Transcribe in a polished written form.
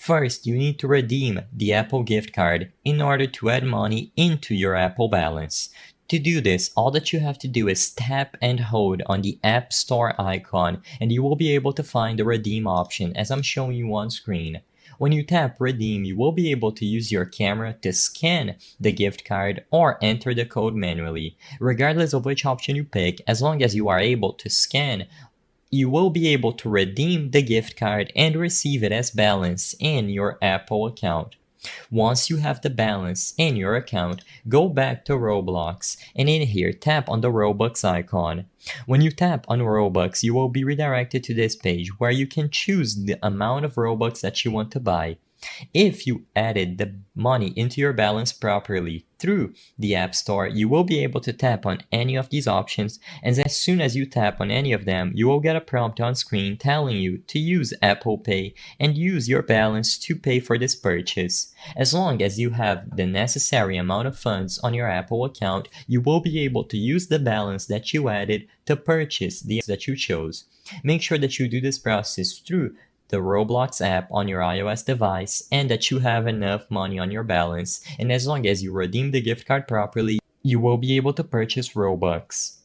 First, you need to redeem the Apple gift card in order to add money into your Apple balance. To do this, all that you have to do is tap and hold on the App Store icon, and you will be able to find the redeem option as I'm showing you on screen. When you tap redeem, you will be able to use your camera to scan the gift card or enter the code manually. Regardless of which option you pick, as long as you are able to scan, you will be able to redeem the gift card and receive it as balance in your Apple account. Once you have the balance in your account, go back to Roblox and in here tap on the Robux icon. When you tap on Robux, you will be redirected to this page where you can choose the amount of Robux that you want to buy. If you added the money into your balance properly through the App Store, you will be able to tap on any of these options, and as soon as you tap on any of them, you will get a prompt on screen telling you to use Apple Pay and use your balance to pay for this purchase. As long as you have the necessary amount of funds on your Apple account, you will be able to use the balance that you added to purchase the that you chose. Make sure that you do this process through the Roblox app on your iOS device and that you have enough money on your balance, and as long as you redeem the gift card properly, you will be able to purchase Robux.